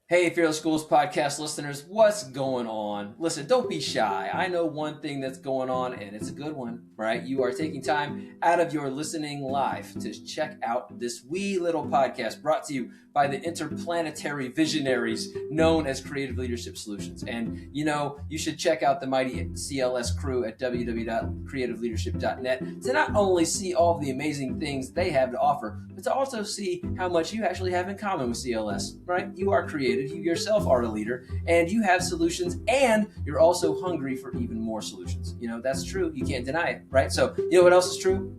Hey, Fearless Schools podcast listeners, what's going on? Listen, don't be shy. I know one thing that's going on, and it's a good one, right? You are taking time out of your listening life to check out this wee little podcast brought to you by the interplanetary visionaries known as Creative Leadership Solutions. And you should check out the mighty CLS crew at www.creativeleadership.net to not only see all the amazing things they have to offer, but to also see how much you actually have in common with CLS, right? You are creative, you yourself are a leader, and you have solutions, and you're also hungry for even more solutions. That's true. You can't deny it, right? So, what else is true?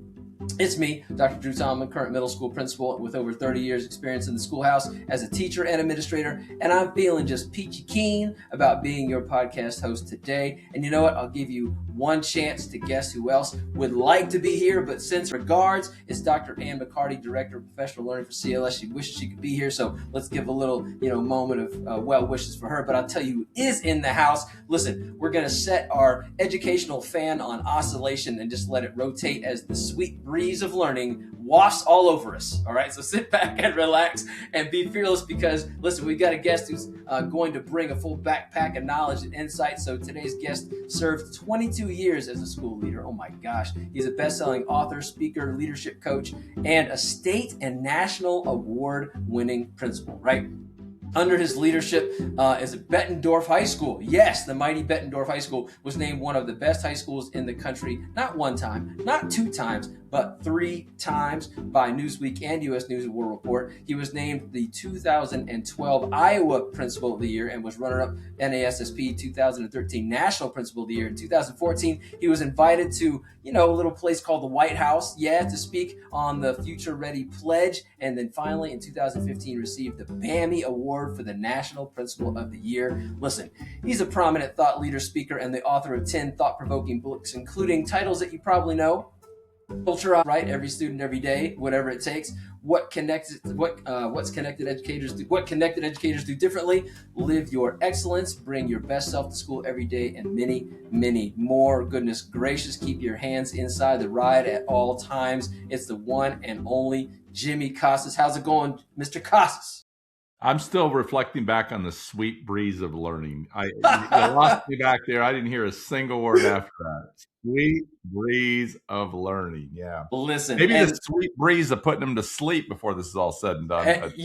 It's me, Dr. Drew Tallman, current middle school principal with over 30 years experience in the schoolhouse as a teacher and administrator, and I'm feeling just peachy keen about being your podcast host today. And you know what? I'll give you one chance to guess who else would like to be here, but since regards, it's Dr. Ann McCarty, Director of Professional Learning for CLS. She wishes she could be here, so let's give a little, moment of well wishes for her. But I'll tell you who is in the house. Listen, we're going to set our educational fan on oscillation and just let it rotate as the sweet breeze of learning wafts all over us. All right, so sit back and relax and be fearless because, listen, we've got a guest who's going to bring a full backpack of knowledge and insight. So today's guest served 22 years as a school leader. Oh my gosh. He's a best-selling author, speaker, leadership coach, and a state and national award-winning principal, right? Under his leadership is Bettendorf High School. Yes, the mighty Bettendorf High School was named one of the best high schools in the country, not one time, not two times, but 3 times by Newsweek and U.S. News and World Report. He was named the 2012 Iowa Principal of the Year and was runner-up NASSP 2013 National Principal of the Year. In 2014, he was invited to, a little place called the White House, to speak on the Future Ready Pledge. And then finally, in 2015, received the BAMI Award for the National Principal of the Year. Listen, he's a prominent thought leader, speaker, and the author of 10 thought-provoking books, including titles that you probably know. Culturize, right? Every student, every day, whatever it takes. What connected educators do differently? Live your excellence. Bring your best self to school every day, and many, many more. Goodness gracious, keep your hands inside the ride at all times. It's the one and only Jimmy Casas. How's it going, Mr. Casas? I'm still reflecting back on the sweet breeze of learning. You lost me back there. I didn't hear a single word after that. Sweet breeze of learning. Yeah. Listen, maybe the sweet breeze of putting them to sleep before this is all said and done. But,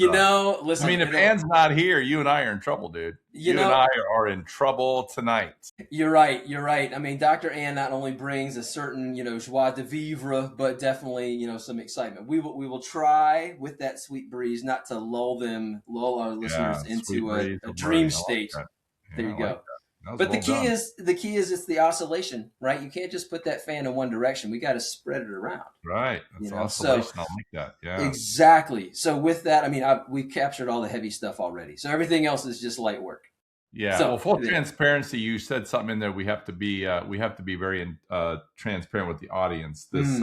listen. I mean, if Ann's not here, you and I are in trouble, dude. You and I are in trouble tonight. You're right. I mean, Dr. Ann not only brings a certain, joie de vivre, but definitely, some excitement. We will try with that sweet breeze not to lull our listeners into a dream state. There you go. But the key is it's the oscillation, right? You can't just put that fan in one direction. We got to spread it around. Right. That's oscillation. I'll like that. Yeah. Exactly. So with that, I mean, we captured all the heavy stuff already. So everything else is just light work. Yeah. So, full transparency. You said something in there. We have to be very transparent with the audience. This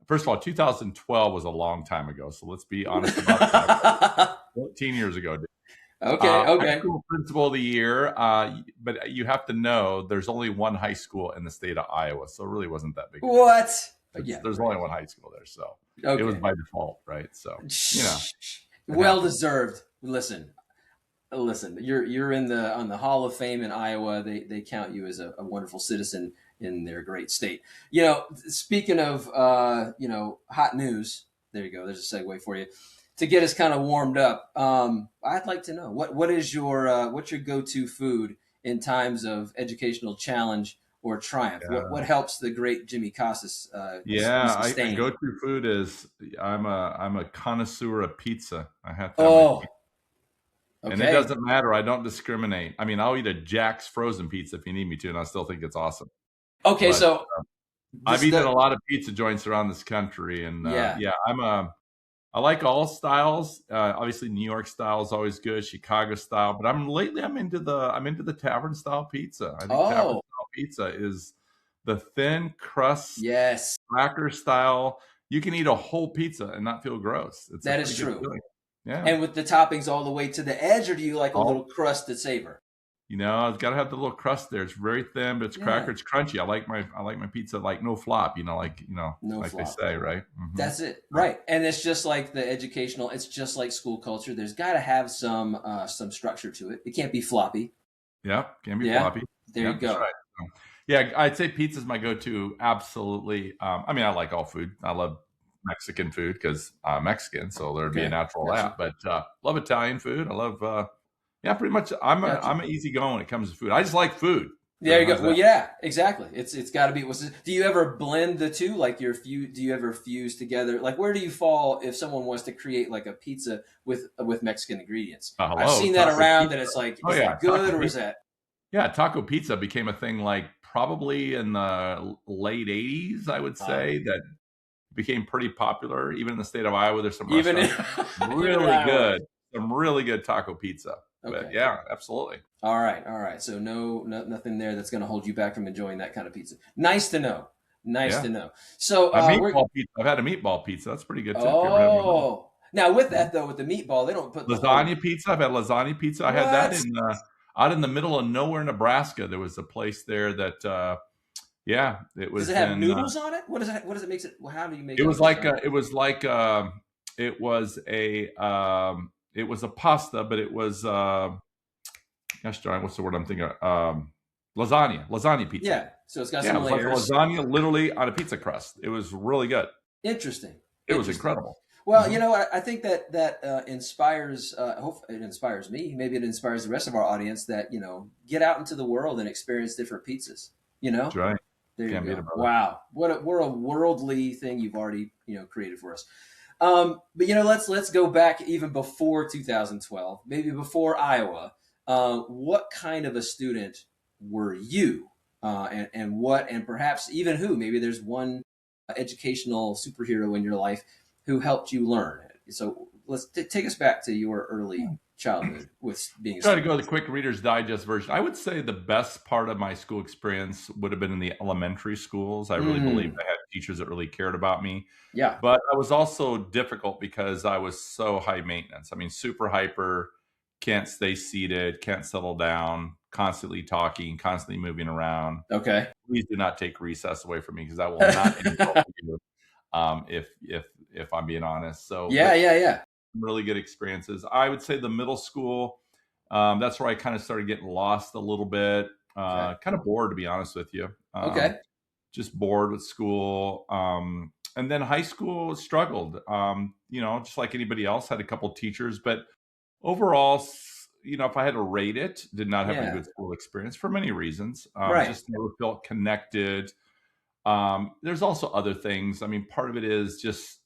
first of all, 2012 was a long time ago. So let's be honest about that. 14 years ago. Okay. High school principal of the year, but you have to know there's only one high school in the state of Iowa, so it really wasn't that big. What? There's only one high school there, so it was by default, right? So well deserved. Listen, you're in on the Hall of Fame in Iowa. They count you as a wonderful citizen in their great state. Speaking of hot news, there you go. There's a segue for you. To get us kind of warmed up, I'd like to know what's your go-to food in times of educational challenge or triumph? What helps the great Jimmy Casas? My go-to food is I'm a connoisseur of pizza. I have to. Okay. And it doesn't matter. I don't discriminate. I mean, I'll eat a Jack's frozen pizza if you need me to, and I still think it's awesome. Okay, but, so I've eaten a lot of pizza joints around this country, and I like all styles. Obviously, New York style is always good. Chicago style, but I'm into the tavern style pizza. I think tavern style pizza is the thin crust, cracker style. You can eat a whole pizza and not feel gross. That is true. Yeah. And with the toppings all the way to the edge, or do you like a little crusted savor? You know, it's got to have the little crust there. It's very thin, but it's cracker. Yeah. It's crunchy. I like my pizza like no flop. No Like they flop. say, right? That's it, right? And it's just like the educational. It's just like school culture. There's got to have some structure to it. It can't be floppy. Yeah, can be Yeah, floppy. there Yeah, you that's go. right. Yeah, I'd say pizza's my go-to. Absolutely. I mean, I like all food. I love Mexican food because I'm Mexican, so there'd be a Okay, natural got you, that. But love Italian food. I love. Yeah, pretty much. I'm got you. an easy going when it comes to food. I just like food. There So you go. how's Well, that? yeah, exactly. It's got to be. Do you ever blend the two? Like do you ever fuse together? Like where do you fall if someone wants to create like a pizza with Mexican ingredients? I've Hello, seen that taco around, pizza. and it's like, Oh is yeah, that taco good or is pizza. that Yeah, taco pizza became a thing like probably in the late '80s. I would uh, say that became pretty popular. Even in the state of Iowa, there's some even in, restaurants even in really Iowa? good, some really good taco pizza. But Okay. yeah, absolutely. All right, all right. So nothing there that's going to hold you back from enjoying that kind of pizza. Nice to know. Nice Yeah, to know. So a we're meatball pizza. I've had a meatball pizza. That's pretty good too. If you ever had one. now with Mhm. that though, with the meatball, they don't put the whole Lasagna pizza. I've had lasagna pizza. I had that what? in out in the middle of nowhere, Nebraska. There was a place there that yeah, it Does it was have in. noodles on it? What is it? What does it makes it? How do you make It a was like lasagna? it was a pasta, but it was gosh darn, what's the word I'm thinking of? Lasagna pizza. Yeah. So it's got Yeah, some it was like a layers. lasagna literally on a pizza crust. It was really good. Interesting. It was Interesting. incredible. Well, Hmm. I think that inspires. Hope it inspires me. Maybe it inspires the rest of our audience. That get out into the world and experience different pizzas. You That's know, right. there you Can't beat go. it, brother. Wow, what a worldly thing you've already created for us. But let's go back even before 2012, maybe before Iowa. What kind of a student were you, and perhaps even who? Maybe there's one educational superhero in your life who helped you learn. So let's take us back to your early childhood with being a Try to student. go to the quick Reader's Digest version. I would say the best part of my school experience would have been in the elementary schools. I really believed Mm, I had teachers that really cared about me. yeah, But I was also difficult because I was so high maintenance. I mean, super hyper, can't stay seated, can't settle down, constantly talking, constantly moving around. okay. Please do not take recess away from me because I will not end well for you. If I'm being honest. So, Yeah, but yeah, yeah. really good experiences. I would say the middle school. That's where I kind of started getting lost a little bit. Okay, Kind of bored, to be honest with you. okay. Just bored with school. And then high school struggled. Just like anybody else, had a couple teachers, but overall, if I had to rate it, did not have a Yeah, good school experience for many reasons. right. Just never felt connected. There's also other things. I mean, part of it is just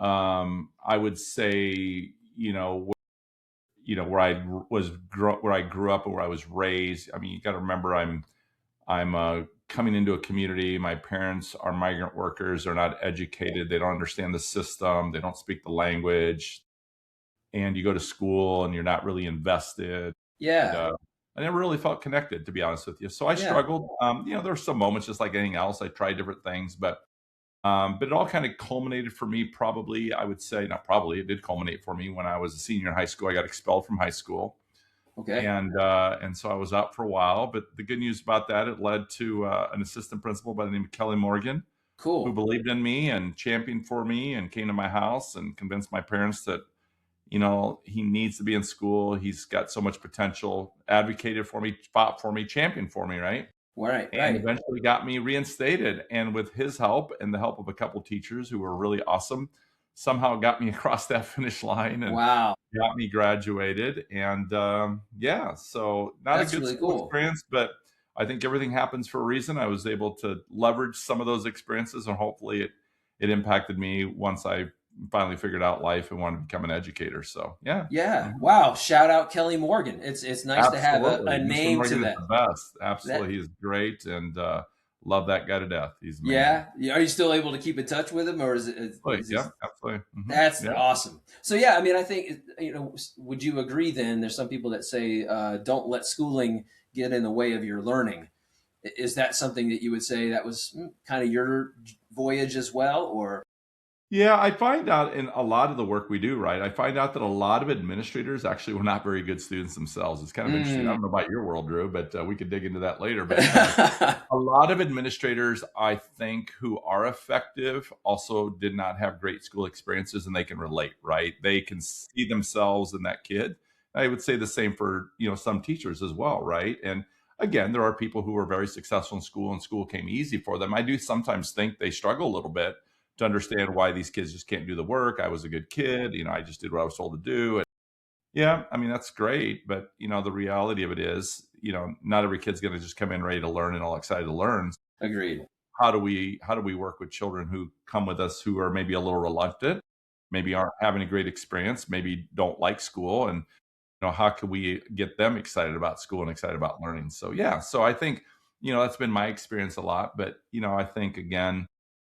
I would say, where where I grew up and where I was raised. I mean, you got to remember, I'm coming into a community. My parents are migrant workers. They're not educated. They don't understand the system. They don't speak the language. And you go to school and you're not really invested. And Yeah, I never really felt connected, to be honest with you. So I yeah. struggled. There were some moments, just like anything else. I tried different things, but it all kind of culminated for me. Probably, I would say, not probably. It did culminate for me when I was a senior in high school. I got expelled from high school, Okay, and so I was out for a while. But the good news about that, it led to an assistant principal by the name of Kelly Morgan, who cool. believed in me and championed for me and came to my house and convinced my parents that he needs to be in school. He's got so much potential. Advocated for me, fought for me, championed for me, right? Right, And right. eventually got me reinstated. And with his help and the help of a couple teachers who were really awesome, somehow got me across that finish line and Wow, got me graduated. And yeah, so not a that's good really school cool. experience, but I think everything happens for a reason. I was able to leverage some of those experiences, and hopefully it impacted me once I finally figured out life and wanted to become an educator. So yeah. Yeah. Mhm. Wow. Shout out Kelly Morgan. It's nice to have a Absolutely. Mr. name to Morgan is that. the best. That Absolutely. He's great, and love that guy to death. He's amazing. yeah. Are you still able to keep in touch with him, or Absolutely. is Yeah, this absolutely. that's Yeah. awesome. So yeah, I mean, I think would you agree? Then there's some people that say don't let schooling get in the way of your learning. Is that something that you would say that was kind of your voyage as well, or Yeah, I find out in a lot of the work we do, right? I find out that a lot of administrators actually were not very good students themselves. It's kind of interesting. I Mm. don't know about your world, Drew, but we could dig into that later. But a lot of administrators, I think, who are effective also did not have great school experiences and they can relate, right? They can see themselves in that kid. I would say the same for, some teachers as well, right? And again, there are people who are very successful in school and school came easy for them. I do sometimes think they struggle a little bit to understand why these kids just can't do the work. I was a good kid, I just did what I was told to do. And yeah, I mean that's great, but the reality of it is, not every kid's going to just come in ready to learn and all excited to learn. Agreed. How do we work with children who come with us who are maybe a little reluctant, maybe aren't having a great experience, maybe don't like school, and how can we get them excited about school and excited about learning? So yeah, so I think that's been my experience a lot, but I think again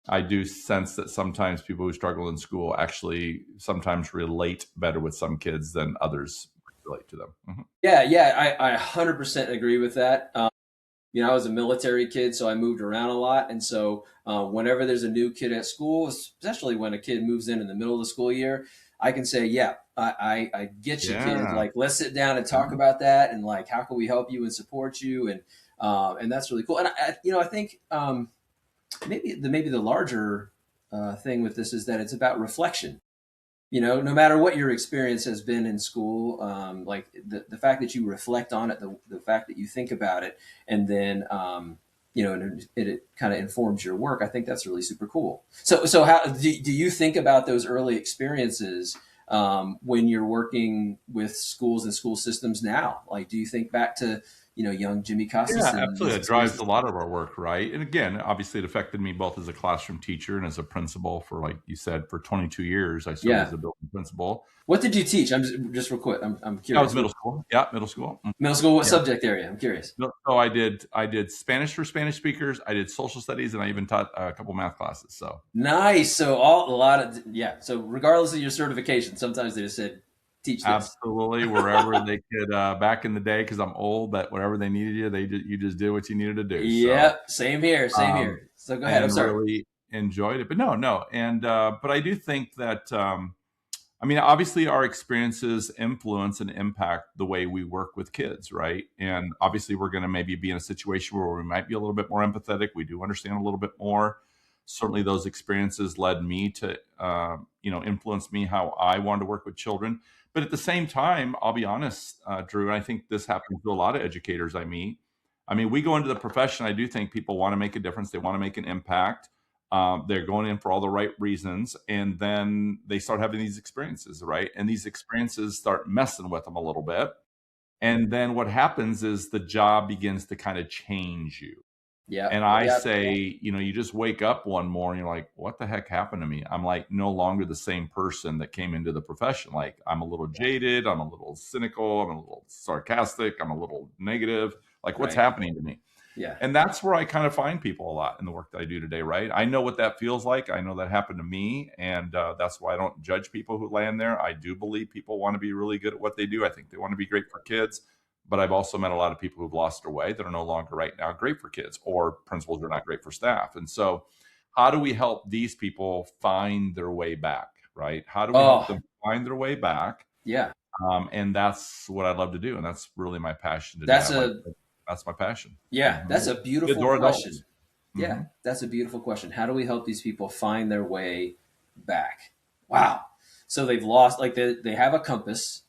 I do sense that sometimes people who struggle in school actually sometimes relate better with some kids than others relate to them. Yeah, yeah, I 100% agree with that. I was a military kid, so I moved around a lot. And so whenever there's a new kid at school, especially when a kid moves in the middle of the school year, I can say, yeah, I get you, kid. Yeah. Like, let's sit down and talk about that. And like, how can we help you and support you? And that's really cool. And I think maybe the larger thing with this is that it's about reflection. No matter what your experience has been in school, like the fact that you reflect on it, the fact that you think about it, and then and it kind of informs your work. I think that's really super cool. So how do you think about those early experiences when you're working with schools and school systems now? Like, do you think back to young Jimmy Casas Yeah, and these absolutely. It drives a experiences? lot of our work, right? And again, obviously, it affected me both as a classroom teacher and as a principal for, like you said, for 22 years. I served Yeah. as a building principal. What did you teach? I'm just real quick. I'm That was curious. middle school. Yeah, middle school. Middle school. What Yeah. subject area? I'm curious. So I did Spanish for Spanish speakers. I did social studies, and I even taught a couple math classes. So Nice. So a lot of yeah. So regardless of your certification, sometimes they just said teach this. absolutely, wherever they could, back in the day, because I'm old, but wherever they needed you, you just did what you needed to do. So, Yep. Same here. Same um, here. So go ahead. I'm and sorry. really enjoyed it. But no, and but I do think that I mean, obviously, our experiences influence and impact the way we work with kids, right? And obviously, we're going to maybe be in a situation where we might be a little bit more empathetic. We do understand a little bit more. Certainly, those experiences led me to, influence me how I wanted to work with children. But at the same time, I'll be honest, Drew, and I think this happens to a lot of educators I meet. I mean, we go into the profession. I do think people want to make a difference. They want to make an impact. They're going in for all the right reasons, and then they start having these experiences, right? And these experiences start messing with them a little bit. And then what happens is the job begins to kind of change you. Yep. And I Yep. say, you just wake up one morning, you're like, what the heck happened to me? I'm like no longer the same person that came into the profession. Like I'm a little jaded, I'm a little cynical, I'm a little sarcastic, I'm a little negative. Like what's Right. happening to me? Yeah. And that's where I kind of find people a lot in the work that I do today, right? I know what that feels like. I know that happened to me. And that's why I don't judge people who land there. I do believe people want to be really good at what they do. I think they want to be great for kids. But I've also met a lot of people who've lost their way that are no longer right now great for kids, or principals are not great for staff. And so, how do we help these people find their way back, right? How do we help Oh, them find their way back? yeah. And that's what I love to do. And that's really my passion today. That's a That's my passion. yeah. Mhm. That's a Kids beautiful or question. adults. Yeah, Mhm. that's a beautiful question. How do we help these people find their way back? Wow. So they've lost, like they have a compass,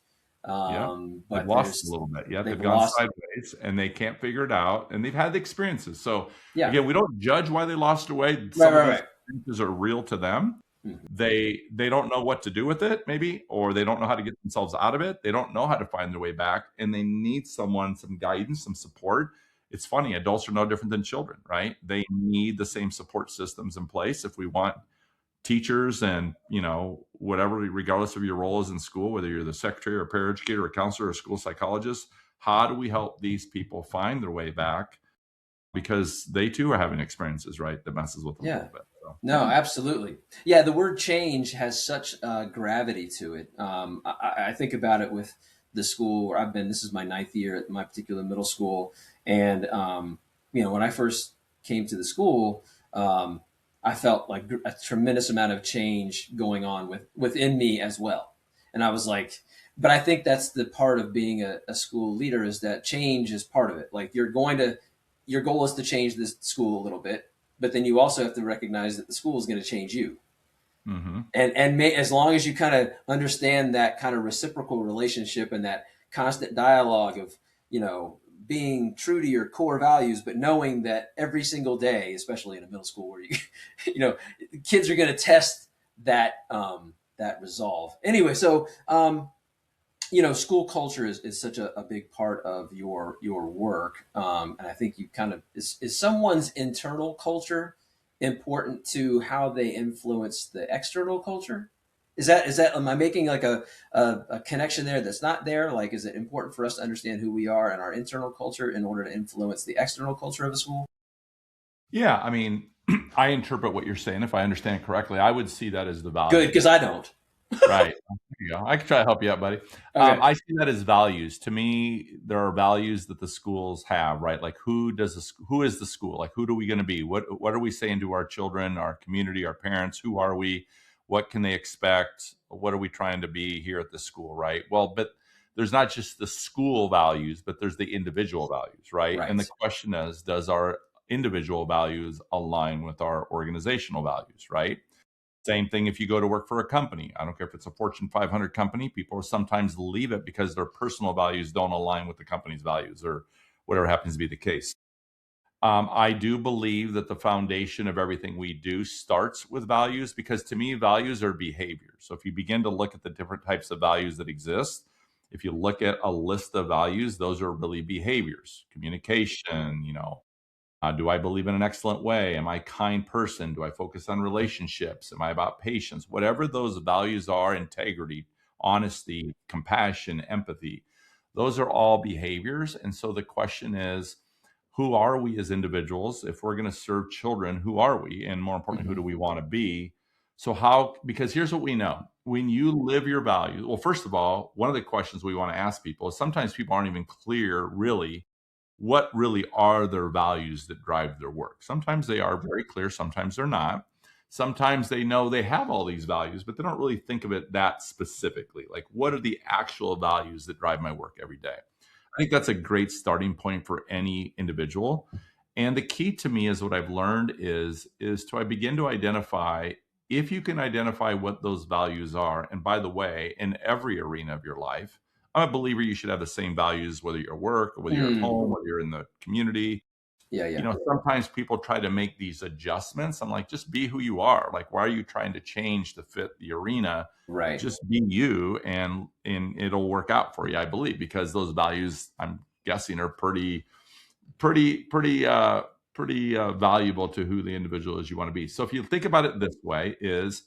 Yeah. They've but lost a little bit. Yeah, they've they've gone lost. sideways and they can't figure it out, and they've had the experiences. So, Yeah. again, we don't judge why they lost away. Right. Some of Right. those Right. experiences are real to them. Mhm. They don't know what to do with it maybe, or they don't know how to get themselves out of it. They don't know how to find their way back, and they need someone, some guidance, some support. It's funny, adults are no different than children, right? They need the same support systems in place if we want teachers and whatever, regardless of your role is in school, whether you're the secretary or paraeducator or counselor or school psychologist, how do we help these people find their way back, because they too are having experiences, right, that messes with them a Yeah. little bit. So No, yeah. absolutely. Yeah, the word change has such gravity to it. I think about it with the school where I've been. This is my ninth year at my particular middle school, and when I first came to the school, um, I felt like a tremendous amount of change going on within me as well. And I was like, but I think that's the part of being a school leader, is that change is part of it. Like your goal is to change this school a little bit, but then you also have to recognize that the school is going to change you. Mm-hmm. As long as you kind of understand that kind of reciprocal relationship and that constant dialogue of, being true to your core values, but knowing that every single day, especially in a middle school where kids are going to test that resolve. Anyway, so school culture is such a big part of your work, and I think you kind of is someone's internal culture important to how they influence the external culture? Is that am I making like a connection there that's not there? Like, is it important for us to understand who we are and our internal culture in order to influence the external culture of a school? Yeah, I mean, I interpret what you're saying. If I understand correctly, I would see that as the Good, values. because I don't. Right. There you go. I can try to help you out, buddy. Okay. I see that as values. To me, there are values that the schools have, right? Like who is the school? Like who are we going to be? What are we saying to our children, our community, our parents? Who are we? What can they expect? What are we trying to be here at the school, right? Well, but there's not just the school values, but there's the individual values, right? And the Right. question is, does our individual values align with our organizational values, right? Same thing if you go to work for a company. I don't care if it's a Fortune 500 company, people sometimes leave it because their personal values don't align with the company's values or whatever happens to be the case. I do believe that the foundation of everything we do starts with values because to me, values are behaviors. So if you begin to look at the different types of values that exist, if you look at a list of values, those are really behaviors, communication, do I believe in an excellent way? Am I a kind person? Do I focus on relationships? Am I about patience? Whatever those values are, integrity, honesty, compassion, empathy, those are all behaviors. And so the question is, who are we as individuals? If we're going to serve children, who are we? And more importantly, who Mm-hmm. do we want to be? So, how, because here's what we know when you live your values, well, first of all, one of the questions we want to ask people is sometimes people aren't even clear really what really are their values that drive their work. Sometimes they are very clear, sometimes they're not. Sometimes they know they have all these values, but they don't really think of it that specifically. Like, what are the actual values that drive my work every day? I think that's a great starting point for any individual. And the key to me is what I've learned is to I begin to identify if you can identify what those values are. And by the way, in every arena of your life, I'm a believer you should have the same values whether you're at work or whether you're at Mm. home, whether you're in the community. Yeah, yeah. Sometimes people try to make these adjustments. I'm like, just be who you are. Like, why are you trying to change to fit the arena? Right. Just be you and it'll work out for you, I believe, because those values, I'm guessing, are pretty valuable to who the individual is you want to be. So if you think about it this way, is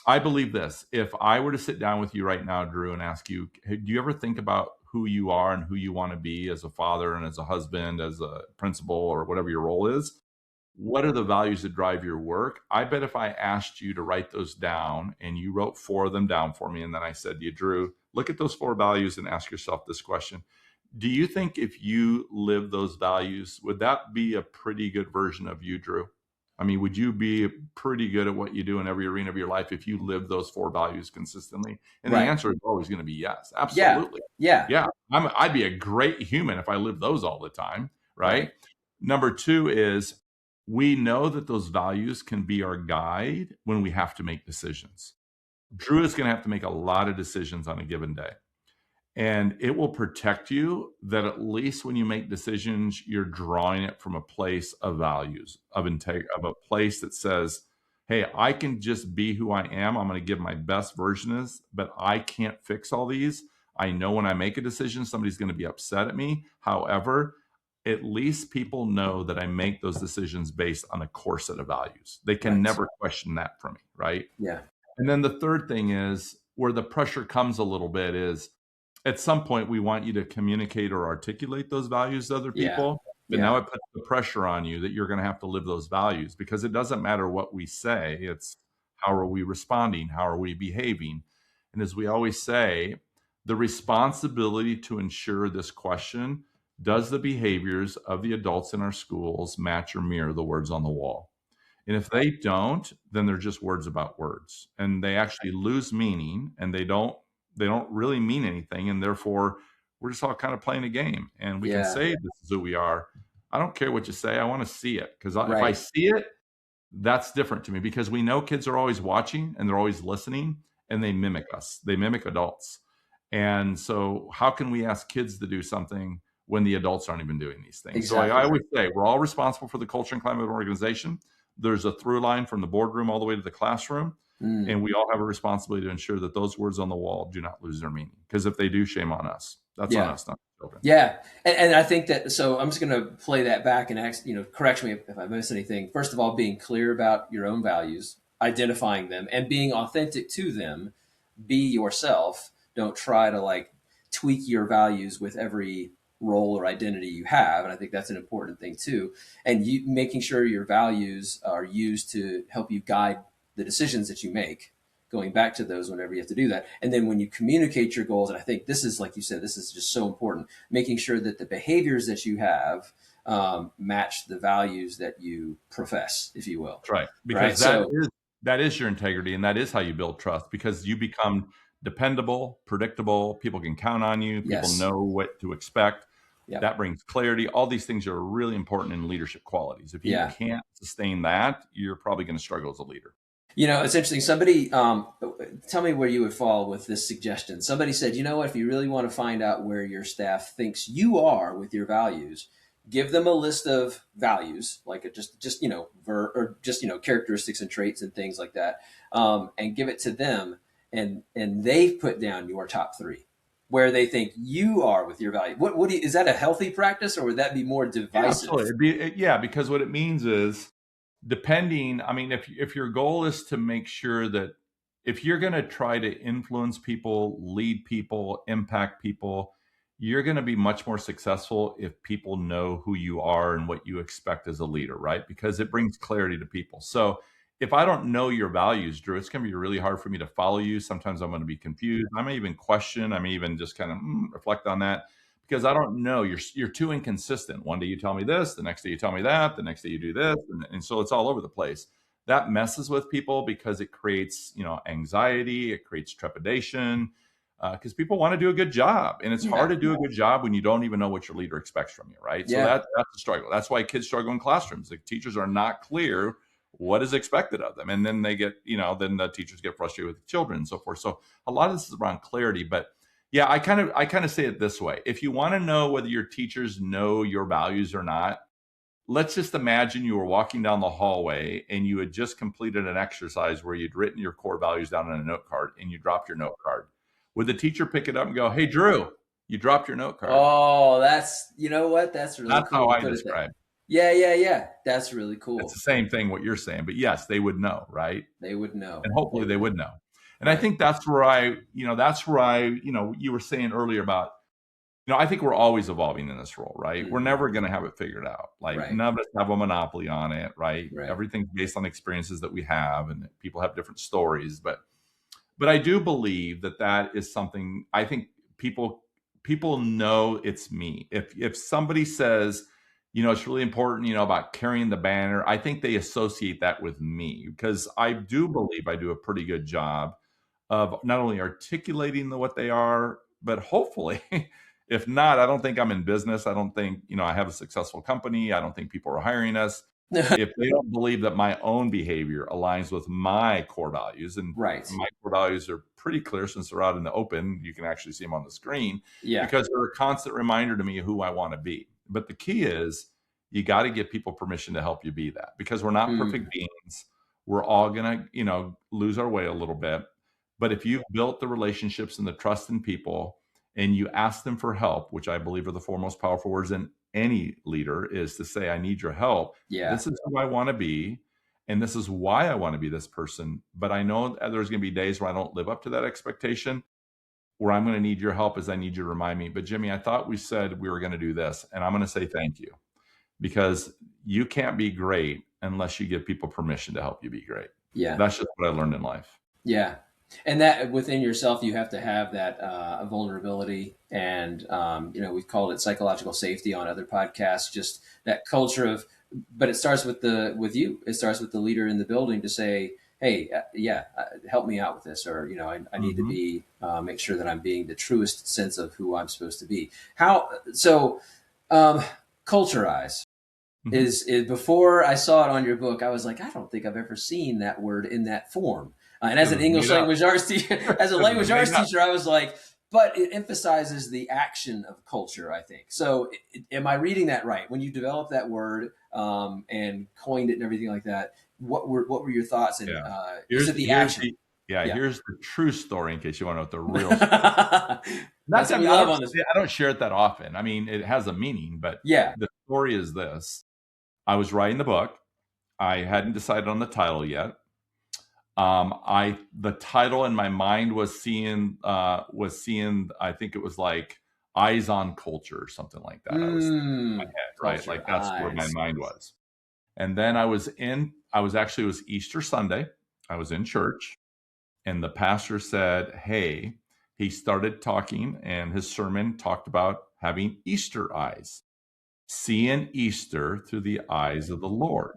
I believe this. If I were to sit down with you right now, Drew, and ask you, hey, do you ever think about who you are and who you want to be as a father and as a husband, as a principal, or whatever your role is? What are the values that drive your work? I bet if I asked you to write those down and you wrote 4 of them down for me, and then I said to you, Drew, look at those 4 values and ask yourself this question. Do you think if you live those values, would that be a pretty good version of you, Drew? I mean, would you be pretty good at what you do in every arena of your life if you live those 4 values consistently? And the Right. answer is always going to be yes. Yeah. Absolutely. Yeah. Yeah. I'd be a great human if I lived those all the time. Right. Right. Number 2 is we know that those values can be our guide when we have to make decisions. Drew is going to have to make a lot of decisions on a given day. And it will protect you that at least when you make decisions, you're drawing it from a place of values, of integrity, of a place that says, hey, I can just be who I am. I'm going to give my best version of this, but I can't fix all these. I know when I make a decision, somebody's going to be upset at me. However, at least people know that I make those decisions based on a core set of values. They can Right. never question that from me, right? Yeah. And then the third thing is where the pressure comes a little bit is at some point we want you to communicate or articulate those values to other Yeah. people. But Yeah. now it puts the pressure on you that you're going to have to live those values because it doesn't matter what we say. It's how are we responding? How are we behaving? And as we always say, the responsibility to ensure this question, does the behaviors of the adults in our schools match or mirror the words on the wall? And if they don't, then they're just words about words, and they actually lose meaning, and they don't really mean anything. And therefore we're just all kind of playing a game. And we can say this is who we are. I don't care what you say. I want to see it, because if I see it, that's different to me, because we know kids are always watching and they're always listening, and they mimic us. They mimic adults. And so how can we ask kids to do something when the adults aren't even doing these things? Exactly. So I always say we're all responsible for the culture and climate of an organization. There's a through line from the boardroom all the way to the classroom. And we all have a responsibility to ensure that those words on the wall do not lose their meaning. Because if they do, shame on us. That's on us, not the children. Yeah. And I think that, so I'm just going to play that back and ask, correct me if I miss anything. First of all, being clear about your own values, identifying them, and being authentic to them. Be yourself. Don't try to tweak your values with every role or identity you have. And I think that's an important thing too. And you making sure your values are used to help you guide the decisions that you make, going back to those whenever you have to do that. And then when you communicate your goals, and I think this is, like you said, this is just so important, making sure that the behaviors that you have match the values that you profess, if you will. That's right. Because that is your integrity, and that is how you build trust, because you become dependable, predictable. People can count on you. People know what to expect. That brings clarity. All these things are really important in leadership qualities. If you can't sustain that, you're probably going to struggle as a leader. It's interesting. Somebody, tell me where you would fall with this suggestion. Somebody said, if you really want to find out where your staff thinks you are with your values, give them a list of values, like characteristics and traits and things like that, and give it to them, and they've put down your top 3 where they think you are with your value. Is that a healthy practice, or would that be more divisive? Yeah, absolutely. Because what it means is, if your goal is to make sure that if you're going to try to influence people, lead people, impact people, you're going to be much more successful if people know who you are and what you expect as a leader, right? Because it brings clarity to people. So if I don't know your values, Drew, it's going to be really hard for me to follow you. Sometimes I'm going to be confused. I may even question. I may even just kind of reflect on that, because I don't know. You're too inconsistent. One day you tell me this, the next day you tell me that, the next day you do this, and so it's all over the place. That messes with people, because it creates anxiety, it creates trepidation, because people want to do a good job, and it's hard to do a good job when you don't even know what your leader expects from you, right? So that's a struggle. That's why kids struggle in classrooms. The teachers are not clear what is expected of them, and then they get then the teachers get frustrated with the children and so forth. So a lot of this is around clarity. But I kind of say it this way: if you want to know whether your teachers know your values or not, let's just imagine you were walking down the hallway and you had just completed an exercise where you'd written your core values down on a note card, and you dropped your note card. Would the teacher pick it up and go, "Hey, Drew, you dropped your note card"? Oh, that's that's really that's cool. How I describe. Yeah. That's really cool. It's the same thing what you're saying, but yes, they would know, right? They would know, and hopefully they would know. And I think that's where you were saying earlier about, I think we're always evolving in this role, right? Mm-hmm. We're never going to have it figured out. None of us have a monopoly on it, right? Everything's based on experiences that we have, and people have different stories. But I do believe that is something. I think people know it's me. If somebody says, it's really important, about carrying the banner, I think they associate that with me, because I do believe I do a pretty good job of not only articulating what they are, but hopefully, if not, I don't think I'm in business. I don't think, I have a successful company. I don't think people are hiring us if they don't believe that my own behavior aligns with my core values. And my core values are pretty clear, since they're out in the open. You can actually see them on the screen, because they're a constant reminder to me of who I want to be. But the key is, you got to give people permission to help you be that, because we're not perfect beings. We're all going to, lose our way a little bit. But if you've built the relationships and the trust in people, and you ask them for help, which I believe are the 4 most powerful words in any leader, is to say, I need your help. This is who I want to be, and this is why I want to be this person. But I know there's going to be days where I don't live up to that expectation, where I'm going to need your help, as I need you to remind me. But Jimmy, I thought we said we were going to do this, and I'm going to say thank you, because you can't be great unless you give people permission to help you be great. That's just what I learned in life. And that within yourself, you have to have that vulnerability, and we've called it psychological safety on other podcasts. Just that culture of but it starts with you. It starts with the leader in the building to say, hey, help me out with this, or I need to be make sure that I'm being the truest sense of who I'm supposed to be. Culturize is before I saw it on your book, I was like, I don't think I've ever seen that word in that form. And as an English language arts teacher, I was like, but it emphasizes the action of culture, I think. So am I reading that right? When you developed that word and coined it and everything like that, what were your thoughts? And is it the action? Here's the true story in case you want to know what the real story. That's what we love on this. I don't share it that often. I mean, it has a meaning, but the story is this. I was writing the book. I hadn't decided on the title yet. The title in my mind was seeing, I think it was like Eyes on Culture or something like that. I was in my head, right? Like that's where my mind was. And then it was Easter Sunday. I was in church and the pastor said, hey, he started talking and his sermon talked about having Easter eyes, seeing Easter through the eyes of the Lord.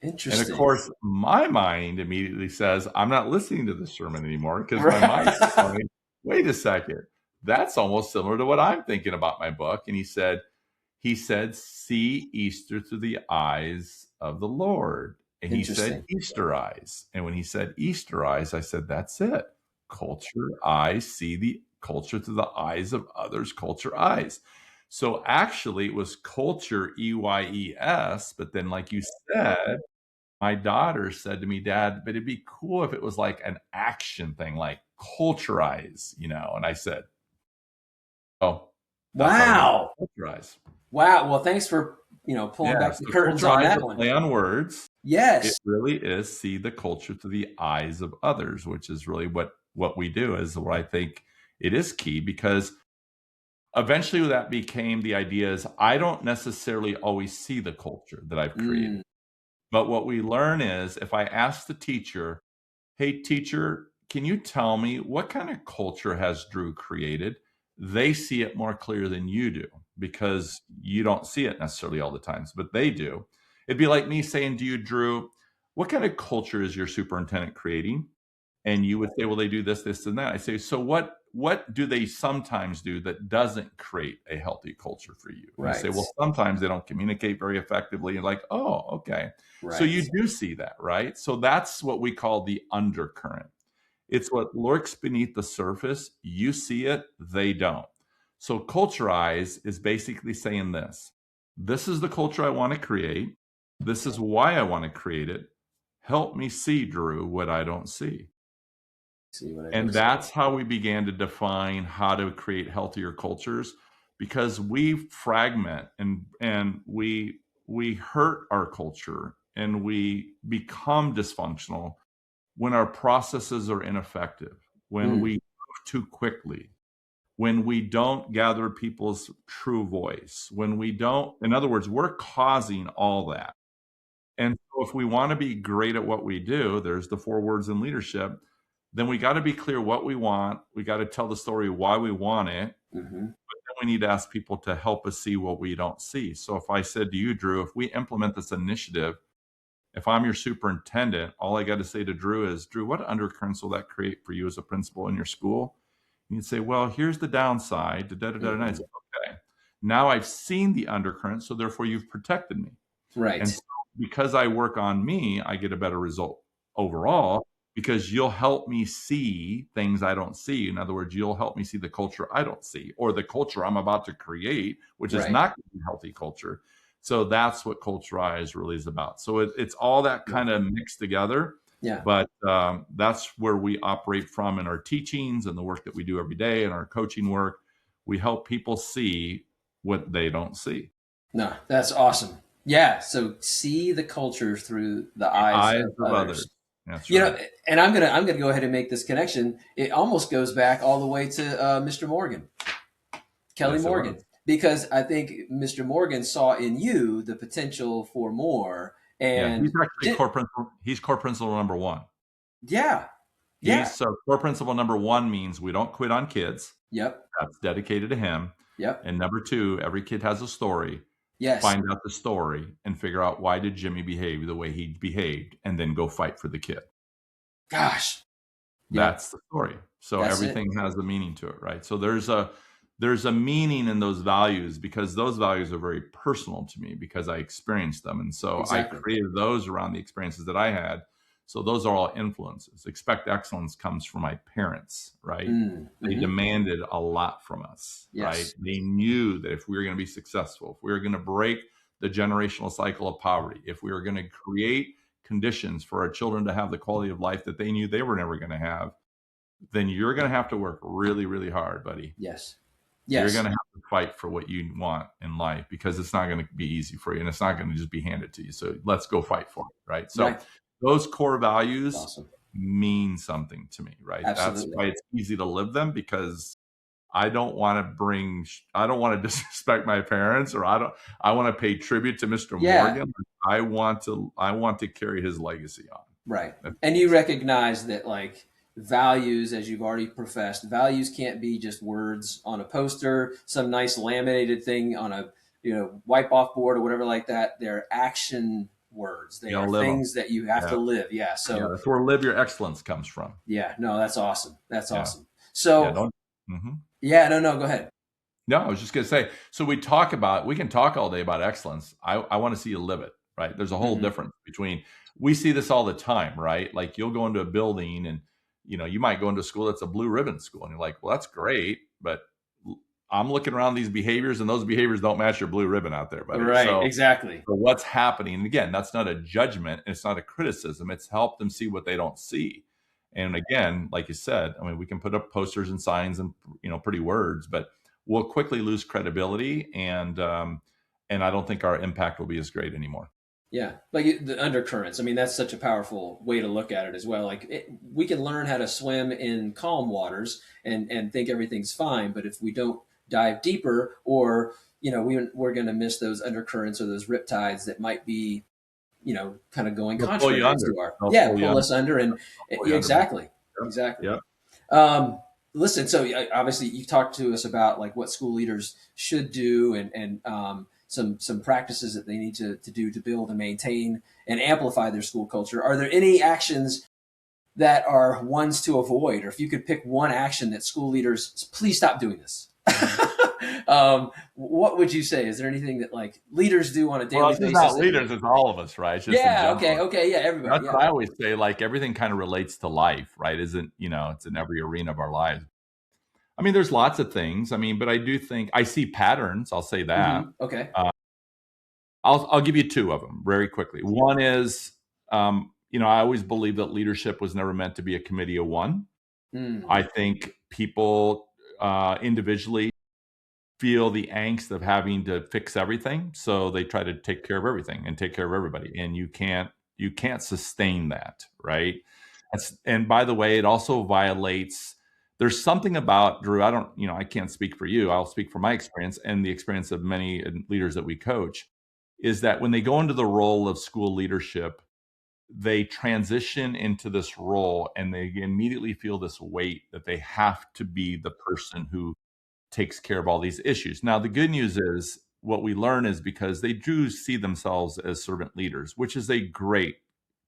Interesting. And of course, my mind immediately says, I'm not listening to the sermon anymore because my mind is going, wait a second. That's almost similar to what I'm thinking about my book. And he said, see Easter through the eyes of the Lord. And he said, Easter eyes. And when he said Easter eyes, I said, that's it. Culture eyes, see the culture through the eyes of others, culture eyes. So actually it was culture, EYES. But then like you said, my daughter said to me, Dad, but it'd be cool if it was like an action thing, like culturize, And I said, oh, wow. Culturize. Wow. Well, thanks for, pulling back the curtains on that one. Play on words. Yes. It really is see the culture through the eyes of others, which is really what we do is what I think it is key because eventually that became the idea is I don't necessarily always see the culture that I've created. But what we learn is if I ask the teacher, hey, teacher, can you tell me what kind of culture has Drew created? They see it more clear than you do because you don't see it necessarily all the times, but they do. It'd be like me saying to you, Drew, what kind of culture is your superintendent creating? And you would say, well, they do this, this, and that. I say, so what do they sometimes do that doesn't create a healthy culture for you? Right. You say, well, sometimes they don't communicate very effectively. You're like, oh, okay. Right. So you do see that, right? So that's what we call the undercurrent. It's what lurks beneath the surface. You see it, they don't. So Culturize is basically saying this. This is the culture I want to create. This is why I want to create it. Help me see, Drew, what I don't see. And that's how we began to define how to create healthier cultures because we fragment and we hurt our culture and we become dysfunctional when our processes are ineffective, when we move too quickly, when we don't gather people's true voice, when we don't, in other words, we're causing all that. And so if we want to be great at what we do, there's the 4 words in leadership, then we got to be clear what we want. We got to tell the story why we want it. But then we need to ask people to help us see what we don't see. So if I said to you, Drew, if we implement this initiative, if I'm your superintendent, all I got to say to Drew is, Drew, what undercurrents will that create for you as a principal in your school? And you'd say, well, here's the downside. I say, okay. Now I've seen the undercurrent, so therefore you've protected me. Right. And so because I work on me, I get a better result overall because you'll help me see things I don't see. In other words, you'll help me see the culture I don't see or the culture I'm about to create, which is not going to be healthy culture. So that's what Culturize really is about. So it's all that kind of mixed together. Yeah. But that's where we operate from in our teachings and the work that we do every day and our coaching work. We help people see what they don't see. No, that's awesome. Yeah. So see the culture through the eyes of others. That's right. And I'm gonna go ahead and make this connection. It almost goes back all the way to Mr. Morgan, Kelly Morgan. Because I think Mr. Morgan saw in you the potential for more. And he's actually core principle number 1. Yeah. So core principle number 1 means we don't quit on kids. Yep. That's dedicated to him. Yep. And number 2, every kid has a story. Yes. Find out the story and figure out why did Jimmy behave the way he behaved, and then go fight for the kid. Gosh. That's the story. So That's everything has a meaning to it, right? So there's a meaning in those values, because those values are very personal to me because I experienced them. And so Exactly. I created those around the experiences that I had. So those are all influences. Expect excellence comes from my parents, right? They demanded a lot from us, right? They knew that if we were going to be successful, if we were going to break the generational cycle of poverty, if we were going to create conditions for our children to have the quality of life that they knew they were never going to have, then you're going to have to work really, really hard, buddy. Yes. You're going to have to fight for what you want in life, because it's not going to be easy for you, and it's not going to just be handed to you. So let's go fight for it, right? So those core values mean something to me, right? Absolutely. That's why it's easy to live them, because I don't want to disrespect my parents, or I want to pay tribute to Mr. Morgan. I want to carry his legacy on. Right. And you recognize that, like, values, as you've already professed, values can't be just words on a poster, some nice laminated thing on a, wipe off board or whatever like that. They're action words. They are things that you have to live. Yeah. So that's where live your excellence comes from. Yeah. No, that's awesome. That's awesome. So no, go ahead. No, I was just going to say, so we can talk all day about excellence. I want to see you live it, right? There's a whole difference between, we see this all the time, right? Like, you'll go into a building and, you might go into a school that's a blue ribbon school, and you're like, well, that's great, but I'm looking around these behaviors, and those behaviors don't match your blue ribbon out there, buddy. Right, exactly. So what's happening? And again, that's not a judgment. It's not a criticism. It's help them see what they don't see. And again, like you said, I mean, we can put up posters and signs and, pretty words, but we'll quickly lose credibility, and I don't think our impact will be as great anymore. Yeah, like the undercurrents. I mean, that's such a powerful way to look at it as well. Like, we can learn how to swim in calm waters and think everything's fine, but if we don't dive deeper, or we're going to miss those undercurrents or those riptides that might be, kind of going contrary to our pull us under, and exactly. Yeah. Listen, so obviously you talked to us about, like, what school leaders should do, and some practices that they need to do to build and maintain and amplify their school culture. Are there any actions that are ones to avoid, or if you could pick one action that school leaders, please stop doing this? What would you say? Is there anything that, like, leaders do on a daily basis? It's not leaders, it's all of us, right? It's just okay, yeah, everybody. That's what I always say. Like, everything kind of relates to life, right? It's in every arena of our lives. I mean, there's lots of things. I mean, but I do think I see patterns. I'll say that. Okay. I'll give you two of them very quickly. One is, I always believe that leadership was never meant to be a committee of one. I think people individually feel the angst of having to fix everything, so they try to take care of everything and take care of everybody, and you can't sustain that, right? And by the way, it also violates. There's something about, Drew, I can't speak for you. I'll speak from my experience and the experience of many leaders that we coach, is that when they go into the role of school leadership, they transition into this role and they immediately feel this weight that they have to be the person who takes care of all these issues. Now, the good news is, what we learn is, because they do see themselves as servant leaders, which is a great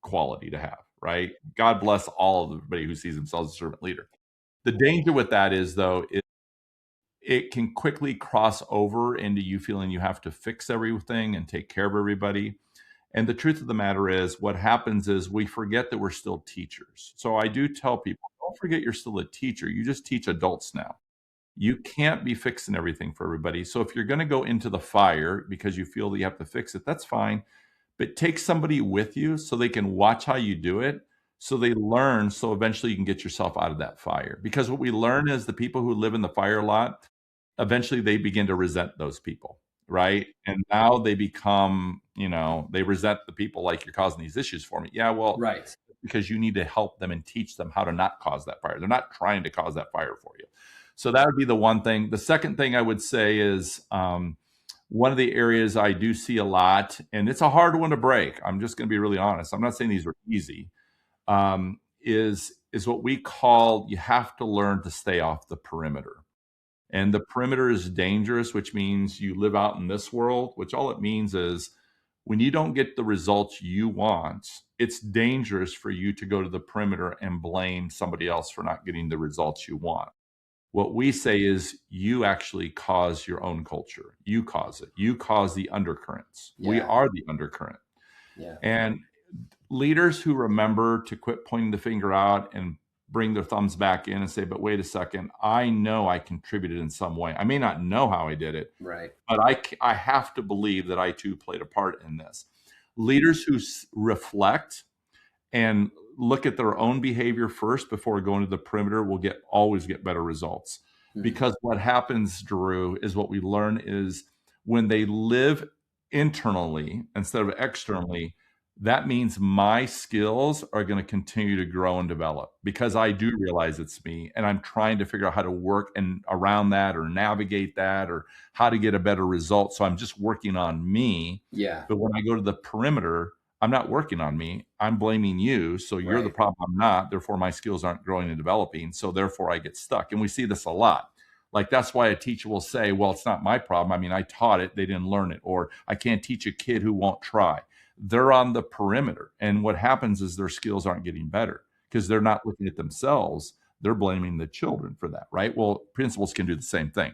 quality to have, right? God bless everybody who sees themselves as a servant leader. The danger with that is, though, it can quickly cross over into you feeling you have to fix everything and take care of everybody. And the truth of the matter is, what happens is we forget that we're still teachers. So I do tell people, don't forget you're still a teacher. You just teach adults now. You can't be fixing everything for everybody. So if you're going to go into the fire because you feel that you have to fix it, that's fine. But take somebody with you so they can watch how you do it, so they learn, so eventually you can get yourself out of that fire. Because what we learn is the people who live in the fire a lot, eventually they begin to resent those people, right? And now they become, they resent the people, like, you're causing these issues for me. Yeah, well, right. Because you need to help them and teach them how to not cause that fire. They're not trying to cause that fire for you. So that would be the one thing. The second thing I would say is, one of the areas I do see a lot, and it's a hard one to break, I'm just going to be really honest. I'm not saying these are easy. Is what we call, you have to learn to stay off the perimeter. And the perimeter is dangerous, which means you live out in this world, which all it means is when you don't get the results you want, it's dangerous for you to go to the perimeter and blame somebody else for not getting the results you want. What we say is you actually cause your own culture. You cause it. You cause the undercurrents. We are the undercurrent. Yeah. And leaders who remember to quit pointing the finger out and bring their thumbs back in and say, but wait a second, I know I contributed in some way. I may not know how I did it, right, but I have to believe that I too played a part in this. Leaders who reflect and look at their own behavior first before going to the perimeter will always get better results. Because what happens, Drew, is what we learn is when they live internally instead of externally, that means my skills are going to continue to grow and develop because I do realize it's me and I'm trying to figure out how to work and around that or navigate that or how to get a better result. So I'm just working on me. Yeah. But when I go to the perimeter, I'm not working on me. I'm blaming you. So you're the problem. I'm not. Therefore, my skills aren't growing and developing. So therefore, I get stuck. And we see this a lot. Like that's why a teacher will say, well, it's not my problem. I mean, I taught it. They didn't learn it. Or I can't teach a kid who won't try. They're on the perimeter. And what happens is their skills aren't getting better because they're not looking at themselves. They're blaming the children for that, right? Well, principals can do the same thing.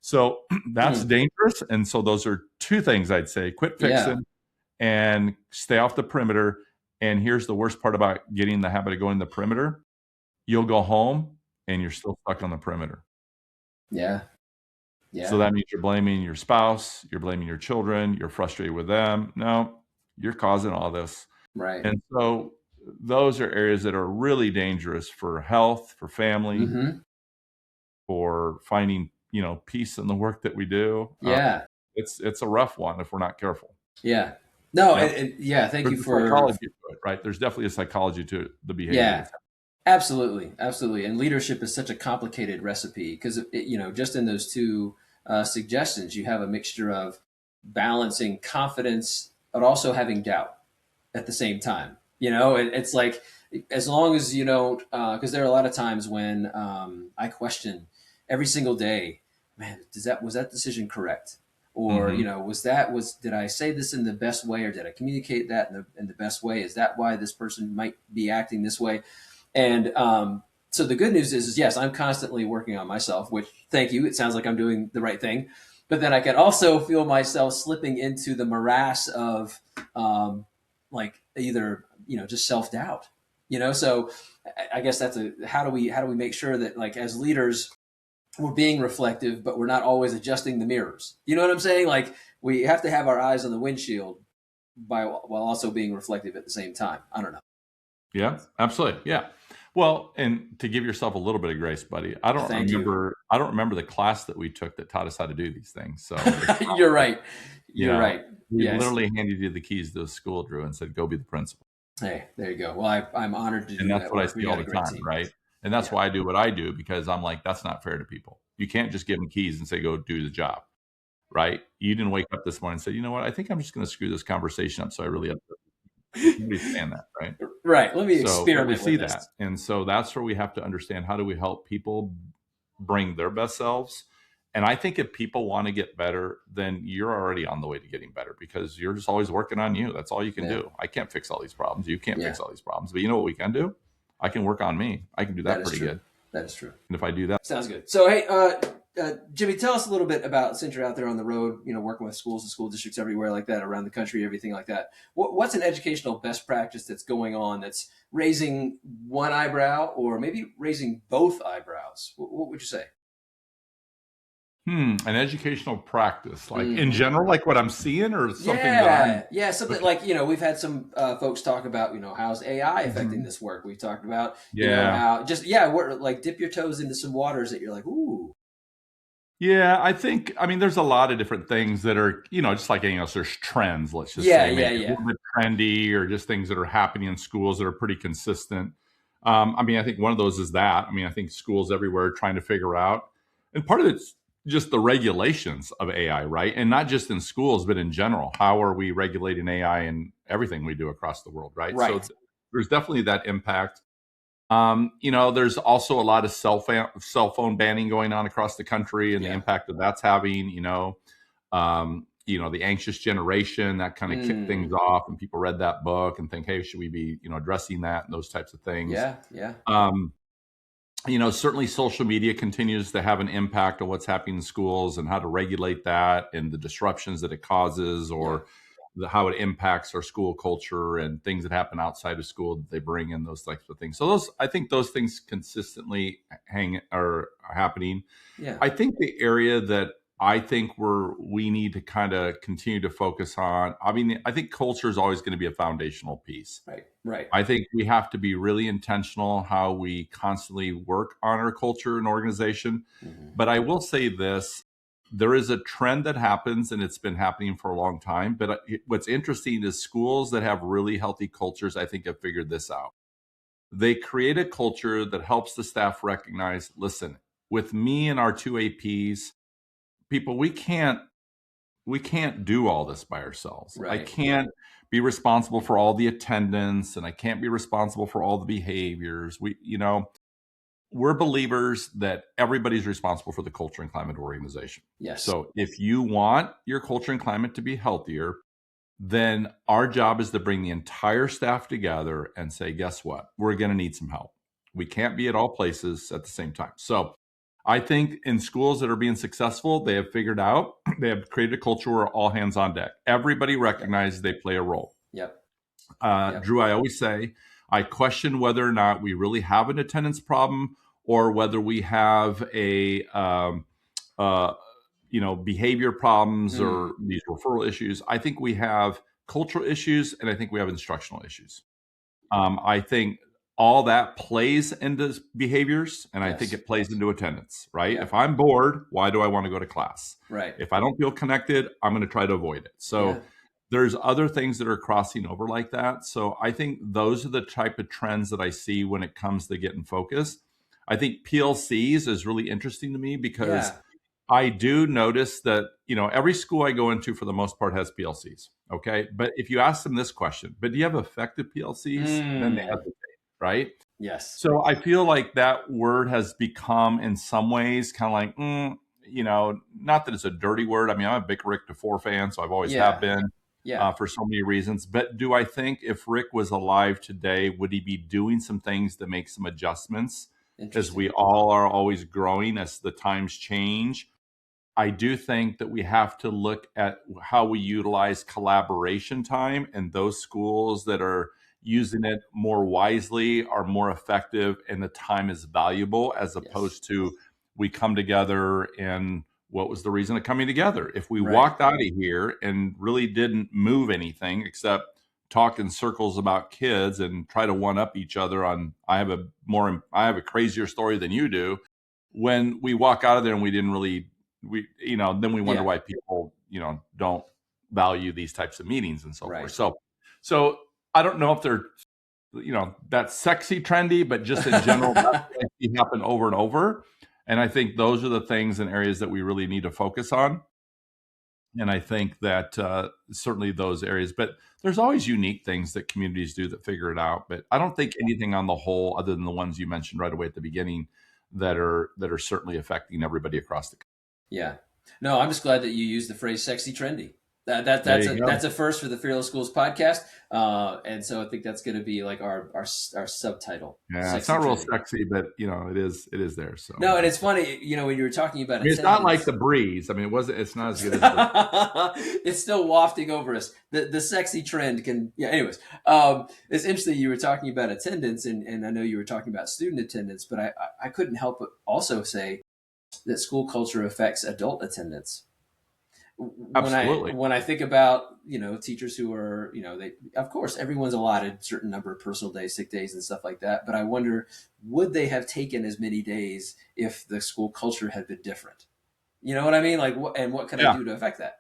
So that's dangerous. And so those are two things I'd say. Quit fixing and stay off the perimeter. And here's the worst part about getting the habit of going to the perimeter. You'll go home and you're still stuck on the perimeter. Yeah. Yeah. So that means you're blaming your spouse, you're blaming your children, you're frustrated with them. No, you're causing all this. Right. And so those are areas that are really dangerous for health, for family, for finding, peace in the work that we do. Yeah. It's a rough one if we're not careful. Yeah. No, thank you for psychology to it, right? There's definitely a psychology to the behavior. Yeah. Absolutely. Absolutely. And leadership is such a complicated recipe because, just in those two suggestions, you have a mixture of balancing confidence, but also having doubt at the same time. It's like, as long as you don't, because there are a lot of times when I question every single day, man, was that decision correct? Or, did I say this in the best way or did I communicate that in the best way? Is that why this person might be acting this way? And so the good news is, yes, I'm constantly working on myself, which, thank you. It sounds like I'm doing the right thing. But then I can also feel myself slipping into the morass of either, just self-doubt, So I guess that's how do we make sure that like as leaders, we're being reflective, but we're not always adjusting the mirrors. You know what I'm saying? Like we have to have our eyes on the windshield while also being reflective at the same time. I don't know. Yeah, absolutely. Yeah. Well, and to give yourself a little bit of grace, buddy, I don't remember the class that we took that taught us how to do these things. So you're right. You're right. We literally handed you the keys to the school, Drew, and said, go be the principal. Hey, there you go. Well, I'm honored to do that. And that's what I see all the time, right? And that's why I do what I do, because I'm like, that's not fair to people. You can't just give them keys and say, go do the job, right? You didn't wake up this morning and say, you know what? I think I'm just going to screw this conversation up. So I really have to understand that, right? Right. Let me experiment with that. This. And so that's where we have to understand, how do we help people bring their best selves? And I think if people want to get better, then you're already on the way to getting better because you're just always working on you. That's all you can do. I can't fix all these problems. You can't fix all these problems. But you know what we can do? I can work on me. I can do that pretty good. That is true. And if I do that. Sounds good. So, hey, Jimmy, tell us a little bit about, since you're out there on the road, working with schools and school districts everywhere like that, around the country, everything like that. What's an educational best practice that's going on that's raising one eyebrow or maybe raising both eyebrows? What would you say? An educational practice, like in general, like what I'm seeing, or something? Something like, we've had some folks talk about, how's AI affecting this work? We talked about, how we're like dip your toes into some waters that you're like, ooh. Yeah, I mean, there's a lot of different things that are, just like anything else, there's trends, let's just say, maybe a little bit trendy, or just things that are happening in schools that are pretty consistent. I mean, I think one of those is that. I mean, I think schools everywhere are trying to figure out, and part of it's just the regulations of AI, right? And not just in schools, but in general. How are we regulating AI in everything we do across the world, right? So there's definitely that impact. There's also a lot of cell phone banning going on across the country, and the impact that that's having. The anxious generation that kind of kicked things off, and people read that book and think, hey, should we be addressing that and those types of things? Yeah. Certainly social media continues to have an impact on what's happening in schools and how to regulate that and the disruptions that it causes, or how it impacts our school culture and things that happen outside of school that they bring in, those types of things. So I think those things consistently are happening. Yeah. I think the area that I think we need to kind of continue to focus on, I think culture is always going to be a foundational piece. Right. I think we have to be really intentional how we constantly work on our culture and organization. But I will say this, there is a trend that happens, and it's been happening for a long time. But what's interesting is schools that have really healthy cultures, I think, have figured this out. They create a culture that helps the staff recognize, listen, with me and our two APs, people, we can't do all this by ourselves. Right. I can't be responsible for all the attendance, and I can't be responsible for all the behaviors. We're believers that everybody's responsible for the culture and climate of organization. Yes. So if you want your culture and climate to be healthier, then our job is to bring the entire staff together and say, guess what? We're going to need some help. We can't be at all places at the same time. So I think in schools that are being successful, they have figured out, they have created a culture where all hands on deck. Everybody recognizes they play a role. Drew, I always say, I question whether or not we really have an attendance problem, or whether we have a behavior problems or these referral issues. I think we have cultural issues, and I think we have instructional issues. I think all that plays into behaviors, and I think it plays into attendance, right? If I'm bored, why do I want to go to class? Right. If I don't feel connected, I'm going to try to avoid it. So there's other things that are crossing over like that. So I think those are the type of trends that I see when it comes to getting focused. I think PLCs is really interesting to me, because I do notice that, every school I go into for the most part has PLCs. Okay. But if you ask them this question, but do you have effective PLCs? Then they hesitate, right? Yes. So I feel like that word has become in some ways kind of like, not that it's a dirty word. I mean, I'm a big Rick DeFore fan, so I've always have been. For so many reasons. But do I think if Rick was alive today, would he be doing some things to make some adjustments, as we all are always growing as the times change? I do think that we have to look at how we utilize collaboration time, and those schools that are using it more wisely are more effective, and the time is valuable, as opposed to we come together and what was the reason of coming together? If we walked out of here and really didn't move anything except talk in circles about kids and try to one up each other on, I have a crazier story than you do. When we walk out of there and we didn't really, then we wonder why people, don't value these types of meetings and so forth. So I don't know if they're, that's sexy, trendy, but just in general, that's what I see happen over and over. And I think those are the things and areas that we really need to focus on. And I think that certainly those areas, but there's always unique things that communities do that figure it out. But I don't think anything on the whole, other than the ones you mentioned right away at the beginning, that are certainly affecting everybody across the country. Yeah. No, I'm just glad that you used the phrase "sexy trendy." That's a first for the Fearless Schools podcast, and so I think that's going to be like our subtitle. Yeah, it's not real sexy, but it is there. So no, and it's funny, when you were talking about it's not like the breeze. I mean, it's not as good as it's still wafting over us. The sexy trend can. Yeah. Anyways, it's interesting you were talking about attendance, and I know you were talking about student attendance, but I couldn't help but also say that school culture affects adult attendance. Absolutely. When I think about, teachers who are, they, of course, everyone's allotted a certain number of personal days, sick days and stuff like that. But I wonder, would they have taken as many days if the school culture had been different? You know what I mean? Like, what can I do to affect that?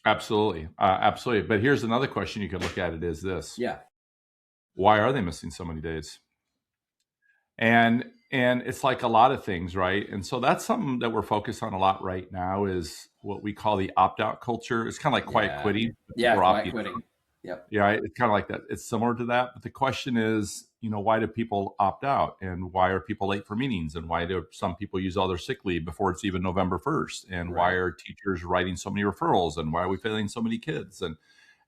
Absolutely. Absolutely. But here's another question you could look at it is this. Yeah. Why are they missing so many days? And it's like a lot of things, right? And so that's something that we're focused on a lot right now, is what we call the opt-out culture. It's kind of like quiet quitting. Yeah, quiet quitting. Yep. Yeah, it's kind of like that. It's similar to that. But the question is, why do people opt out? And why are people late for meetings? And why do some people use all their sick leave before it's even November 1st? And why are teachers writing so many referrals? And why are we failing so many kids?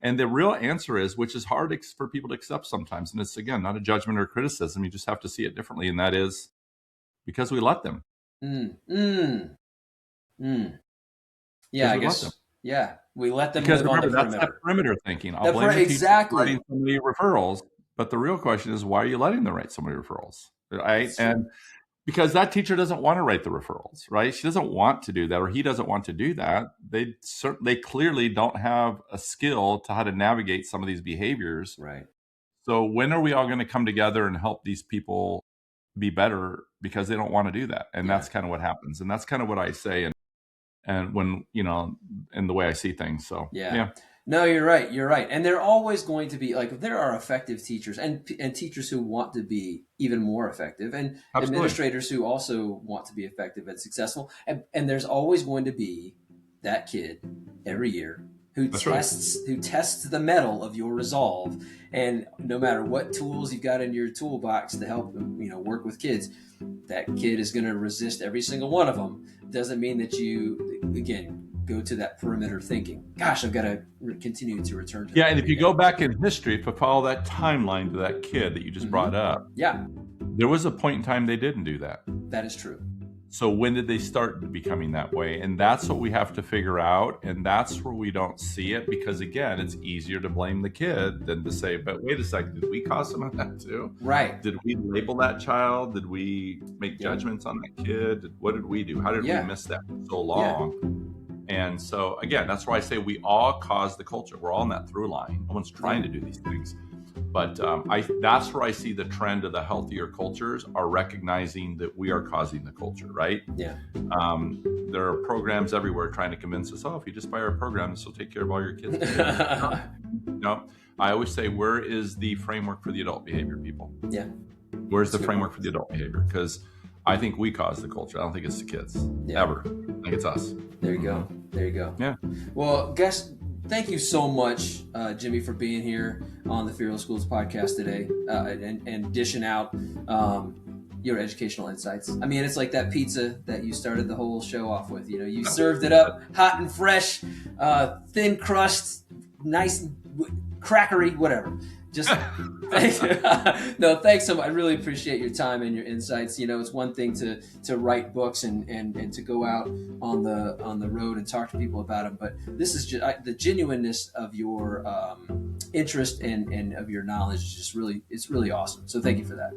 And the real answer is, which is hard for people to accept sometimes, and it's, again, not a judgment or criticism. You just have to see it differently. And that is because we let them. Yeah, I guess. Yeah, we let them because live remember, on the perimeter. That's that perimeter thinking. I'll blame the teacher for writing so many referrals, but the real question is, why are you letting them write so many referrals? Right? And because that teacher doesn't want to write the referrals, right? She doesn't want to do that, or he doesn't want to do that. They clearly don't have a skill to how to navigate some of these behaviors. Right. So when are we all going to come together and help these people be better, because they don't want to do that? And that's kind of what happens. And that's kind of what I say. And when, in the way I see things. So, yeah. No, you're right. You're right. And they're always going to be, like, there are effective teachers and teachers who want to be even more effective, and administrators who also want to be effective and successful. And there's always going to be that kid every year who tests the mettle of your resolve. And no matter what tools you've got in your toolbox to help them, work with kids, that kid is going to resist every single one of them. Doesn't mean that you, again, go to that perimeter thinking, gosh, I've got to continue to return to that. Yeah, and if you go back in history, if you follow that timeline to that kid that you just brought up, there was a point in time they didn't do that. That is true. So when did they start becoming that way? And that's what we have to figure out. And that's where we don't see it, because, again, it's easier to blame the kid than to say, but wait a second, did we cause some of that too? Right. Did we label that child? Did we make judgments on that kid? What did we do? How did we miss that for so long? And so, again, that's why I say we all cause the culture. We're all in that through line. No one's trying to do these things. But that's where I see the trend of the healthier cultures are recognizing that we are causing the culture, right? Yeah. There are programs everywhere trying to convince us, if you just buy our program, this will take care of all your kids. No, I always say, where is the framework for the adult behavior, people? Yeah. Where's the framework for the adult behavior? Because I think we cause the culture. I don't think it's the kids, ever. I think it's us. There you go. There you go. Yeah. Well, guys, thank you so much, Jimmy, for being here on the Fearless Schools podcast today, and dishing out your educational insights. I mean, it's like that pizza that you started the whole show off with. You served it up hot and fresh, thin crust, nice, crackery, whatever. Just thanks. No, thanks so much. I really appreciate your time and your insights. It's one thing to write books and to go out on the road and talk to people about them, but this is just the genuineness of your interest and of your knowledge is just really awesome. So thank you for that.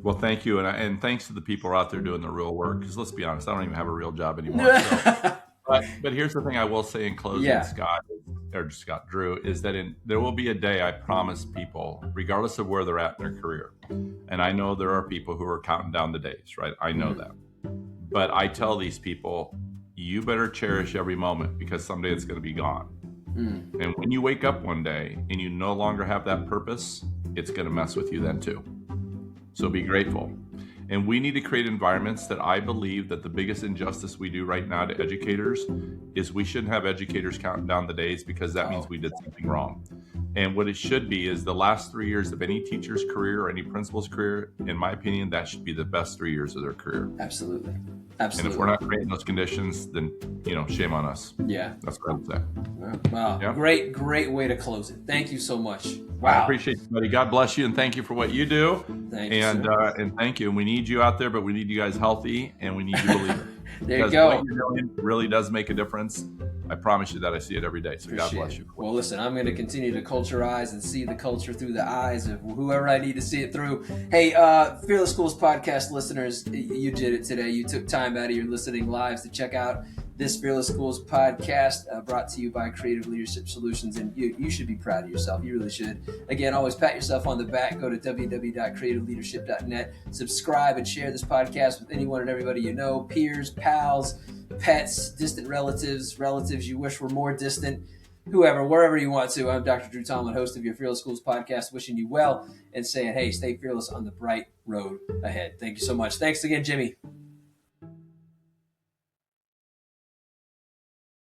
Well, thank you, and thanks to the people out there doing the real work. Because let's be honest, I don't even have a real job anymore. So. But here's the thing I will say in closing, Scott, Drew, is that there will be a day, I promise people, regardless of where they're at in their career. And I know there are people who are counting down the days, right? I know that. But I tell these people, you better cherish every moment, because someday it's going to be gone. And when you wake up one day and you no longer have that purpose, it's going to mess with you then too. So be grateful. And we need to create environments that I believe that the biggest injustice we do right now to educators is we shouldn't have educators counting down the days, because that means we did something wrong. And what it should be is the last 3 years of any teacher's career or any principal's career, in my opinion, that should be the best 3 years of their career. Absolutely. And if we're not creating those conditions, then, shame on us. Yeah. That's what I would say. Wow. Yeah. Great way to close it. Thank you so much. Wow. I appreciate you, buddy. God bless you, and thank you for what you do. Thank you. And thank you. And we need you out there, but we need you guys healthy, and we need you to believe it. There you go. What you're doing really does make a difference. I promise you that. I see it every day. So God bless you. Well, listen, I'm going to continue to culturize and see the culture through the eyes of whoever I need to see it through. Hey, Fearless Schools podcast listeners, you did it today. You took time out of your listening lives to check out this Fearless Schools podcast, brought to you by Creative Leadership Solutions, and you should be proud of yourself. You really should. Again, always pat yourself on the back. Go to www.creativeleadership.net. Subscribe and share this podcast with anyone and everybody you know, peers, pals, pets, distant relatives you wish were more distant, whoever, wherever you want to. I'm Dr. Drew Tomlin, host of your Fearless Schools podcast, wishing you well and saying, hey, stay fearless on the bright road ahead. Thank you so much. Thanks again, Jimmy.